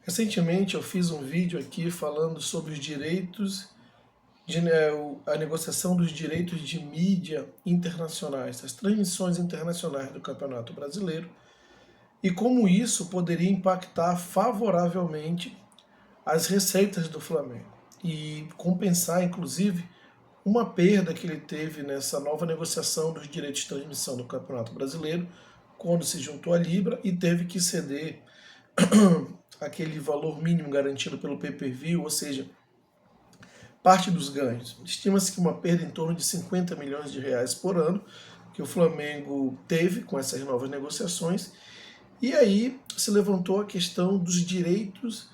Recentemente eu fiz um vídeo aqui falando sobre os direitos, a negociação dos direitos de mídia internacionais, as transmissões internacionais do Campeonato Brasileiro e como isso poderia impactar favoravelmente as receitas do Flamengo e compensar, inclusive, uma perda que ele teve nessa nova negociação dos direitos de transmissão do Campeonato Brasileiro, quando se juntou à Libra e teve que ceder aquele valor mínimo garantido pelo pay-per-view, ou seja, parte dos ganhos. Estima-se que uma perda em torno de 50 milhões de reais por ano que o Flamengo teve com essas novas negociações. E aí se levantou a questão dos direitos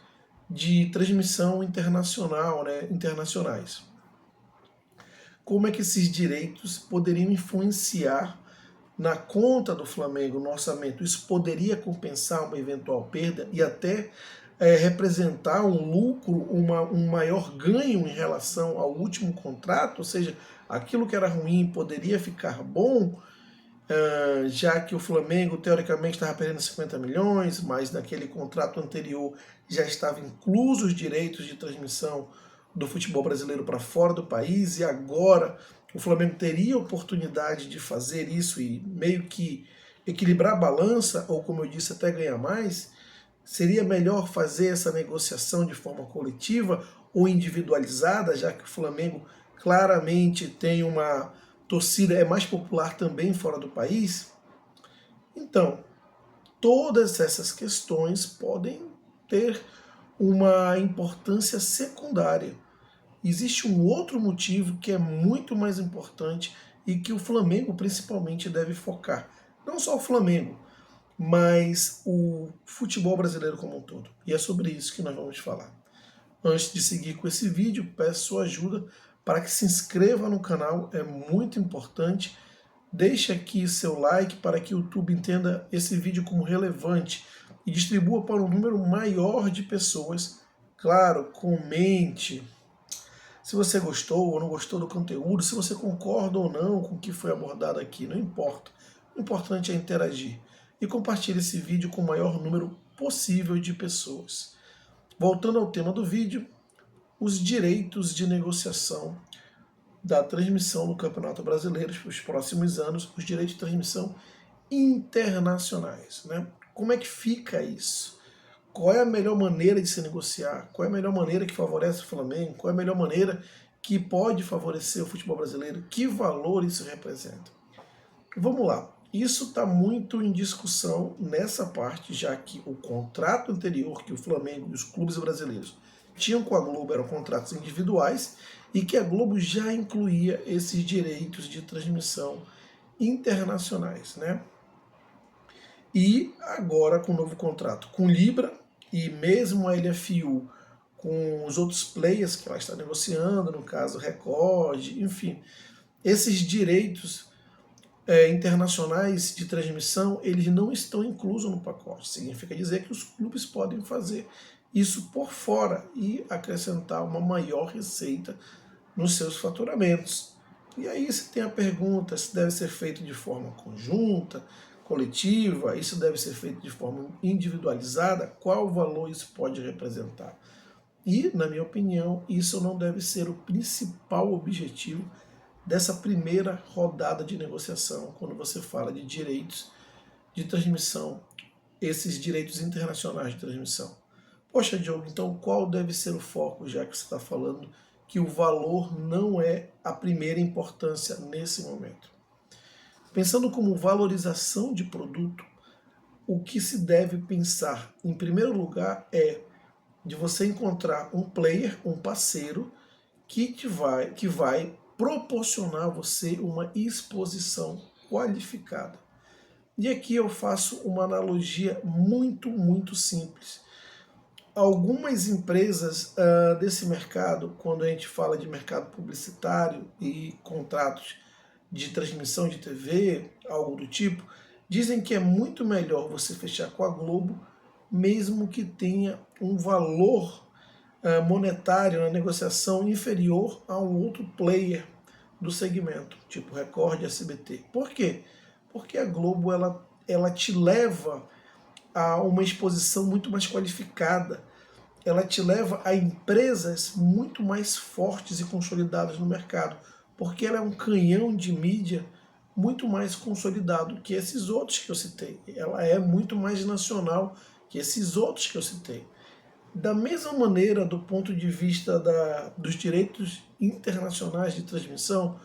de transmissão internacional, internacionais. Como é que esses direitos poderiam influenciar na conta do Flamengo, no orçamento? Isso poderia compensar uma eventual perda e até representar um lucro, um maior ganho em relação ao último contrato, ou seja, aquilo que era ruim poderia ficar bom, já que o Flamengo teoricamente estava perdendo 50 milhões, mas naquele contrato anterior já estava incluso os direitos de transmissão do futebol brasileiro para fora do país, e agora o Flamengo teria a oportunidade de fazer isso e meio que equilibrar a balança, ou como eu disse, até ganhar mais. Seria melhor fazer essa negociação de forma coletiva ou individualizada, já que o Flamengo claramente tem uma torcida, é mais popular também fora do país? Então, todas essas questões podem ter uma importância secundária. Existe um outro motivo que é muito mais importante e que o Flamengo principalmente deve focar. Não só o Flamengo, mas o futebol brasileiro como um todo. E é sobre isso que nós vamos falar. Antes de seguir com esse vídeo, peço sua ajuda para que se inscreva no canal, é muito importante. Deixe aqui seu like para que o YouTube entenda esse vídeo como relevante e distribua para um número maior de pessoas. Claro, comente se você gostou ou não gostou do conteúdo, se você concorda ou não com o que foi abordado aqui, não importa. O importante é interagir. E compartilhe esse vídeo com o maior número possível de pessoas. Voltando ao tema do vídeo, os direitos de negociação da transmissão do Campeonato Brasileiro para os próximos anos, os direitos de transmissão internacionais. Como é que fica isso? Qual é a melhor maneira de se negociar? Qual é a melhor maneira que favorece o Flamengo? Qual é a melhor maneira que pode favorecer o futebol brasileiro? Que valor isso representa? Vamos lá. Isso está muito em discussão nessa parte, já que o contrato anterior que o Flamengo e os clubes brasileiros tinham com a Globo eram contratos individuais e que a Globo já incluía esses direitos de transmissão internacionais, E agora com o novo contrato com Libra e mesmo a LFU com os outros players que ela está negociando, no caso Record, enfim, esses direitos internacionais de transmissão, eles não estão inclusos no pacote. Significa dizer que os clubes podem fazer isso por fora e acrescentar uma maior receita nos seus faturamentos. E aí você tem a pergunta se deve ser feito de forma conjunta, coletiva, isso deve ser feito de forma individualizada, qual valor isso pode representar? E, na minha opinião, isso não deve ser o principal objetivo dessa primeira rodada de negociação, quando você fala de direitos de transmissão, esses direitos internacionais de transmissão. Poxa, Diogo, então qual deve ser o foco, já que você está falando que o valor não é a primeira importância nesse momento? Pensando como valorização de produto, o que se deve pensar, em primeiro lugar, é de você encontrar um player, um parceiro, que vai proporcionar a você uma exposição qualificada. E aqui eu faço uma analogia muito simples. Algumas empresas desse mercado, quando a gente fala de mercado publicitário e contratos de transmissão de TV, algo do tipo, dizem que é muito melhor você fechar com a Globo, mesmo que tenha um valor monetário na negociação inferior a um outro player do segmento, tipo Record e SBT. Por quê? Porque a Globo ela te leva a uma exposição muito mais qualificada. ela te leva a empresas muito mais fortes e consolidadas no mercado, porque ela é um canhão de mídia muito mais consolidado que esses outros que eu citei. Ela é muito mais nacional que esses outros que eu citei. Da mesma maneira, do ponto de vista dos direitos internacionais de transmissão,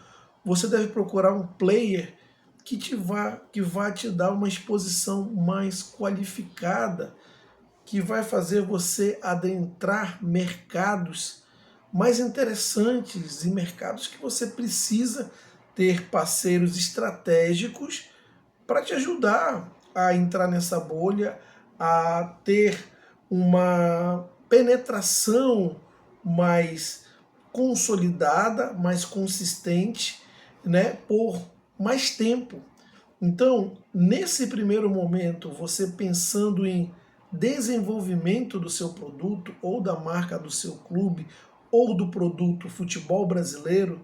você deve procurar um player que vá te dar uma exposição mais qualificada, que vai fazer você adentrar mercados mais interessantes e mercados que você precisa ter parceiros estratégicos para te ajudar a entrar nessa bolha, a ter uma penetração mais consolidada, mais consistente, né, por mais tempo. Então, nesse primeiro momento, você pensando em desenvolvimento do seu produto ou da marca do seu clube ou do produto futebol brasileiro,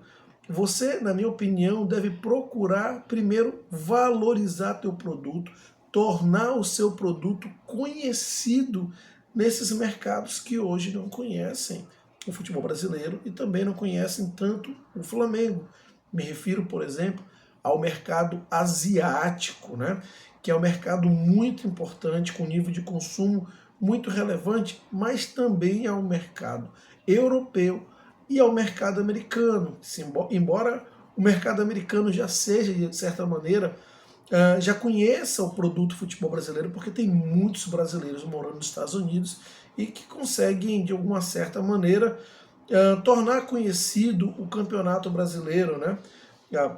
você, na minha opinião, deve procurar primeiro valorizar teu produto, tornar o seu produto conhecido nesses mercados que hoje não conhecem o futebol brasileiro e também não conhecem tanto o Flamengo. Me refiro, por exemplo, ao mercado asiático, né? Que é um mercado muito importante, com nível de consumo muito relevante, mas também ao mercado europeu e ao mercado americano. Embora o mercado americano já seja, de certa maneira, já conheça o produto futebol brasileiro, porque tem muitos brasileiros morando nos Estados Unidos e que conseguem, de alguma certa maneira, tornar conhecido o campeonato brasileiro, né?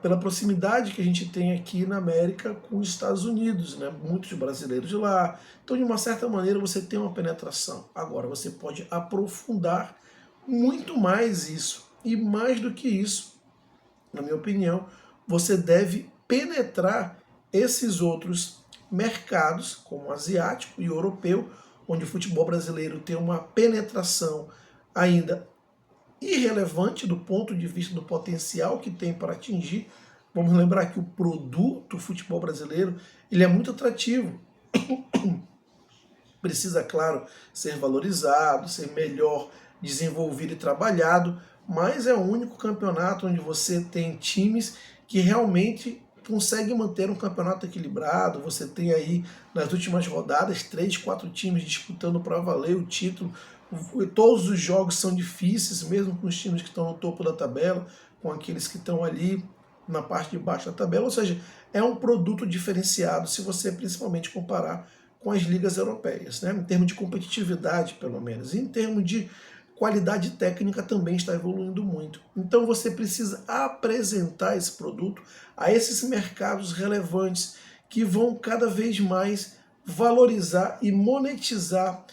Pela proximidade que a gente tem aqui na América com os Estados Unidos, né? Muitos brasileiros de lá. Então, de uma certa maneira, você tem uma penetração. Agora, você pode aprofundar muito mais isso. E mais do que isso, na minha opinião, você deve penetrar esses outros mercados, como o asiático e o europeu, onde o futebol brasileiro tem uma penetração ainda irrelevante do ponto de vista do potencial que tem para atingir. Vamos lembrar que o produto futebol brasileiro ele é muito atrativo. Precisa, claro, ser valorizado, ser melhor desenvolvido e trabalhado, mas é o único campeonato onde você tem times que realmente conseguem manter um campeonato equilibrado. Você tem aí, nas últimas rodadas, 3, 4 times disputando para valer o título. Todos os jogos são difíceis, mesmo com os times que estão no topo da tabela, com aqueles que estão ali na parte de baixo da tabela. Ou seja, é um produto diferenciado se você principalmente comparar com as ligas europeias, né? Em termos de competitividade, pelo menos. E em termos de qualidade técnica também está evoluindo muito. Então você precisa apresentar esse produto a esses mercados relevantes que vão cada vez mais valorizar e monetizar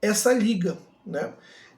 essa liga, né?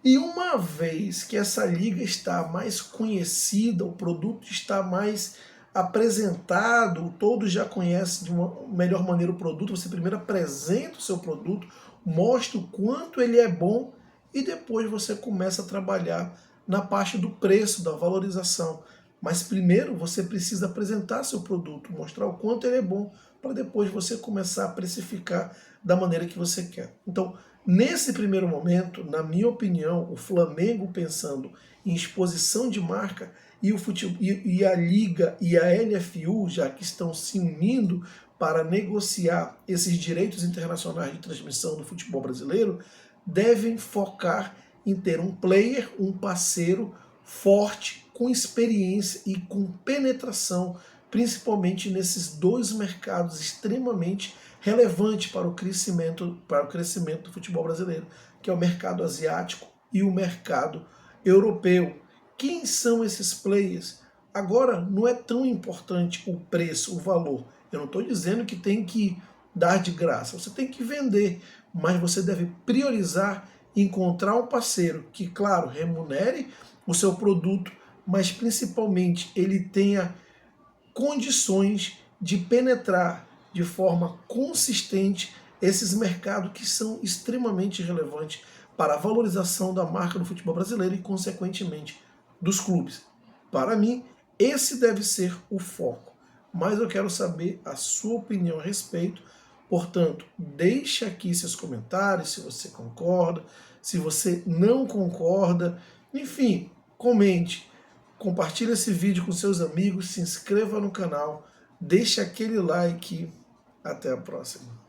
E uma vez que essa liga está mais conhecida, o produto está mais apresentado, todos já conhecem de uma melhor maneira o produto, você primeiro apresenta o seu produto, mostra o quanto ele é bom e depois você começa a trabalhar na parte do preço, da valorização. Mas primeiro você precisa apresentar seu produto, mostrar o quanto ele é bom, para depois você começar a precificar da maneira que você quer. Então, nesse primeiro momento, na minha opinião, o Flamengo pensando em exposição de marca e, e a Liga e a LFU, já que estão se unindo para negociar esses direitos internacionais de transmissão do futebol brasileiro, devem focar em ter um player, um parceiro forte, com experiência e com penetração, principalmente nesses dois mercados extremamente relevantes para o crescimento do futebol brasileiro, que é o mercado asiático e o mercado europeu. Quem são esses players? Agora, não é tão importante o preço, o valor. Eu não estou dizendo que tem que dar de graça, você tem que vender, mas você deve priorizar encontrar um parceiro que, claro, remunere o seu produto, mas principalmente ele tenha condições de penetrar de forma consistente esses mercados que são extremamente relevantes para a valorização da marca do futebol brasileiro e, consequentemente, dos clubes. Para mim, esse deve ser o foco. Mas eu quero saber a sua opinião a respeito. Portanto, deixe aqui seus comentários, se você concorda, se você não concorda, enfim, comente, compartilhe esse vídeo com seus amigos, se inscreva no canal, deixe aquele like, até a próxima.